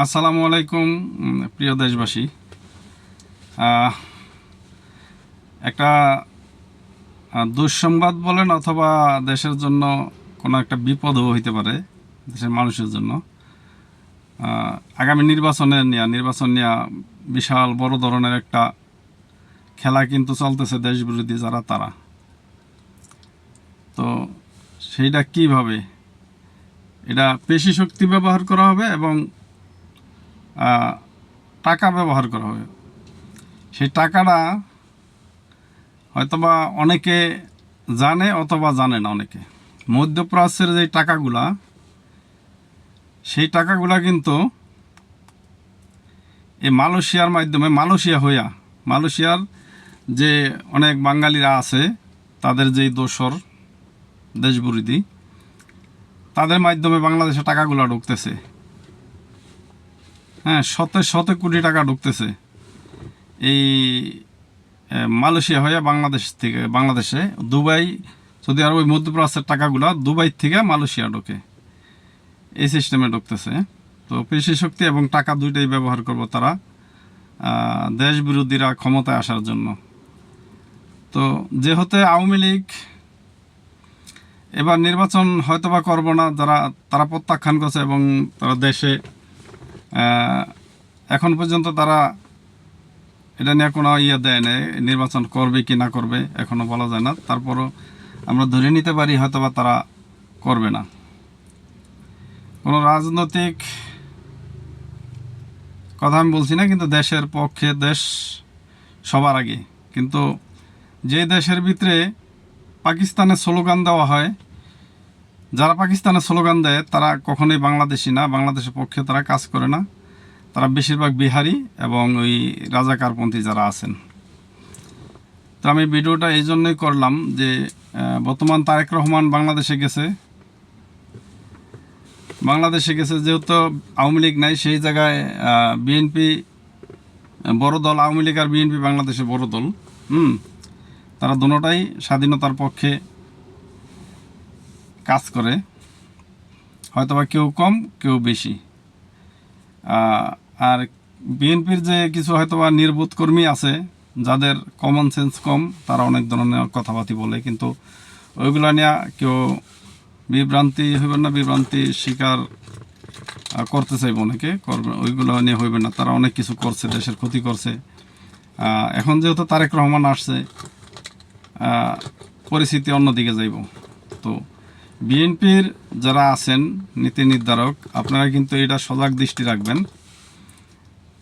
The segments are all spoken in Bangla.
আসসালামু আলাইকুম প্রিয় দেশবাসী। একটা দুঃসংবাদ বলেন অথবা দেশের জন্য কোনো একটা বিপদও হইতে পারে দেশের মানুষের জন্য। আগামী নির্বাচন নিয়ে বিশাল বড় ধরনের একটা খেলা কিন্তু চলতেছে দেশবিরোধী যারা তারা। তো সেইটা কিভাবে, এটা পেশি শক্তি ব্যবহার করা হবে এবং টাকা ব্যবহার করা হবে। সেই টাকাটা হয়তোবা অনেকে জানে অথবা জানে না। অনেকে মধ্যপ্রাচ্যের যে টাকাগুলা, সেই টাকাগুলা কিন্তু এই মালয়েশিয়ার মাধ্যমে মালয়েশিয়ার যে অনেক বাঙালিরা আছে, তাদের যেই দোসর দেশবিরোধী, তাদের মাধ্যমে বাংলাদেশে টাকাগুলা ঢুকতেছে। হ্যাঁ, শত কোটি টাকা ঢুকতেছে এই মালয়েশিয়া হয়ে বাংলাদেশে দুবাই, যদি আর ওই মধ্যপ্রাচ্যের টাকাগুলো দুবাই থেকে মালয়েশিয়া ঢোকে, এই সিস্টেমে ঢুকতেছে। তো পেশি শক্তি এবং টাকা দুইটাই ব্যবহার করব তারা দেশ বিরোধীরা ক্ষমতায় আসার জন্য। তো যেহেতু আওয়ামী লীগ এবার নির্বাচন হয়তোবা করবো না, তারা প্রত্যাখ্যান করছে এবং তারা দেশে এখন পর্যন্ত তারা এটা নিয়ে কোনো দেয় না, নির্বাচন করবে কি না করবে এখনও বলা যায় না। তারপরও আমরা ধরে নিতে পারি হয়তোবা তারা করবে না। কোনো রাজনৈতিক কথা আমি বলছি না, কিন্তু দেশের পক্ষে, দেশ সবার আগে। কিন্তু যে দেশের ভিতরে পাকিস্তানের স্লোগান দেওয়া হয়, যারা পাকিস্তানের স্লোগান দেয় তারা কখনোই বাংলাদেশি না, বাংলাদেশের পক্ষে তারা কাজ করে না। তারা বেশিরভাগ বিহারি এবং ওই রাজাকারপন্থী যারা আছেন। তো আমি ভিডিওটা এই জন্যই করলাম যে বর্তমান তারেক রহমান বাংলাদেশে গেছে, যেহেতু আওয়ামী লীগ নাই, সেই জায়গায় বিএনপি বড় দল। আওয়ামী লীগ আর বিএনপি বাংলাদেশে বড় দল। তারা দুটোটাই স্বাধীনতার পক্ষে কাজ করে, হয়তোবা কেউ কম কেউ বেশি। আর বিএনপির যে কিছু হয়তোবা নির্বোধ কর্মী আছে, যাদের কমন সেন্স কম, তারা অনেক ধরনের কথাবার্তা বলে, কিন্তু ওইগুলো নিয়ে কেউ বিভ্রান্তি হইবেন না, বিভ্রান্তি স্বীকার করতে চাইব অনেকে, করবে ওইগুলো নিয়ে হইবে না। তারা অনেক কিছু করছে, দেশের ক্ষতি করছে। এখন যেহেতু তারেক রহমান আসছে, পরিস্থিতি অন্যদিকে যাইব। তো বিএনপির যারা আছেন নীতি নির্ধারক, আপনারা কিন্তু এটা সজাগ দৃষ্টি রাখবেন।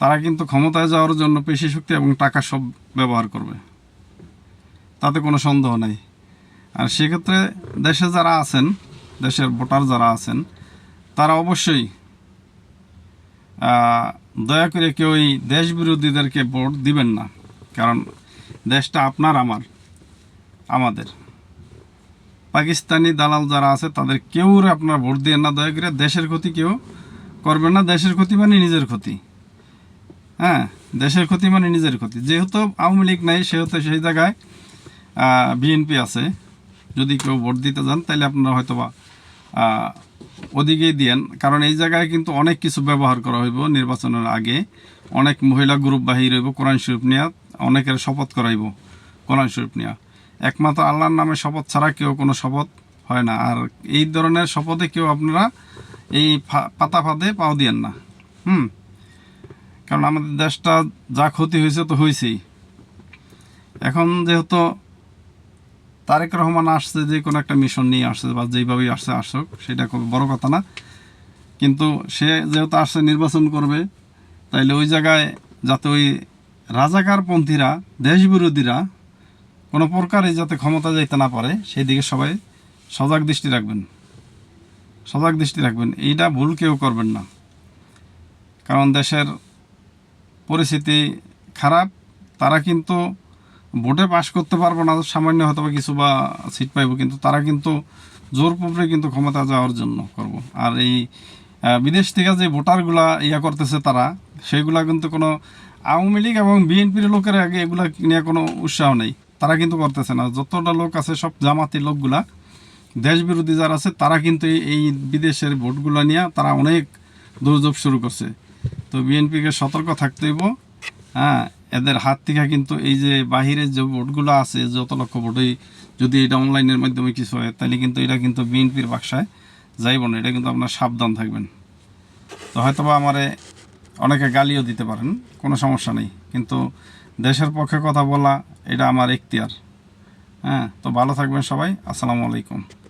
তারা কিন্তু ক্ষমতায় যাওয়ার জন্য পেশি শক্তি এবং টাকা সব ব্যবহার করবে, তাতে কোনো সন্দেহ নাই। আর সেক্ষেত্রে দেশে যারা আছেন, দেশের ভোটার যারা আছেন, তারা অবশ্যই দয়া করে কেউ এই দেশ বিরোধীদেরকে ভোট দিবেন না। কারণ দেশটা আপনার, আমাদের। পাকিস্তানি দালাল যারা আছে তাদের কেউ আপনার ভোট দিয়ে না, দয়া করে। দেশের ক্ষতি কেউ করবেন না। দেশের ক্ষতি মানে নিজের ক্ষতি। হ্যাঁ, দেশের ক্ষতি মানে নিজের ক্ষতি। যেহেতু আওয়ামী লীগ নাই, সেহেতু সেই জায়গায় বিএনপি আছে। যদি কেউ ভোট দিতে যান তাহলে আপনারা হয়তোবা ওদিকেই দিয়েন। কারণ এই জায়গায় কিন্তু অনেক কিছু ব্যবহার করা হইব নির্বাচনের আগে। অনেক মহিলা গ্রুপ বাহির হইব কোরআন শরীফ নিয়ে, অনেকের শপথ করাইব কোরআন শরীফ নিয়ে। একমাত্র আল্লাহর নামে শপথ ছাড়া কেউ কোনো শপথ হয় না। আর এই ধরনের শপথে কেউ আপনারা এই পাতা ফাঁদে পাও দিয়েন না। কারণ আমাদের দেশটা যা ক্ষতি হয়েছে তো হয়েছেই। এখন যেহেতু তারেক রহমান আসছে, যে কোনো একটা মিশন নিয়ে আসছে, বা যেইভাবেই আসুক, সেটা খুব বড় কথা না। কিন্তু সে যেহেতু আসছে নির্বাচন করবে, তাইলে ওই জায়গায় যাতে ওই রাজাকারপন্থীরা, দেশ বিরোধীরা কোনো প্রকারে যাতে ক্ষমতা যাইতে না পারে, সেই দিকে সবাই সজাগ দৃষ্টি রাখবেন। এইটা ভুল কেউ করবেন না। কারণ দেশের পরিস্থিতি খারাপ। তারা কিন্তু ভোটে পাশ করতে পারবো না, সামান্য হয়তো কিছু বা সিট পাইব, কিন্তু তারা কিন্তু জোরপূর্বক কিন্তু ক্ষমতা যাওয়ার জন্য করব। আর এই বিদেশ থেকে যে ভোটারগুলা করতেছে, তারা সেইগুলা কিন্তু কোনো আওয়ামী লীগ এবং বিএনপির লোকের আগে এগুলা নিয়ে কোনো উৎসাহ নেই, তারা কিন্তু করতেছে না। যতটা লোক আছে সব জামাতি লোকগুলা, দেশ বিরোধী যারা আছে, তারা কিন্তু এই বিদেশের ভোটগুলা নিয়ে তারা অনেক দৌড়ঝোপ শুরু করছে। তো বিএনপিকে সতর্ক থাকতে হইব। হ্যাঁ, এদের হাত থেকে কিন্তু এই যে বাহিরের যে ভোটগুলো আছে, যত লক্ষ ভোটই যদি এটা অনলাইনের মাধ্যমে কিছু হয়, তাহলে কিন্তু এটা কিন্তু বিএনপির বাক্সায় যাইব না। এটা কিন্তু আপনার সাবধান থাকবেন। তো হয়তো বা আমারে অনেকে গালিও দিতে পারেন, কোনো সমস্যা নেই, কিন্তু দেশের পক্ষে কথা বলা এটা আমার এখতিয়ার। হ্যাঁ, তো ভালো থাকবেন সবাই। আসসালামু আলাইকুম।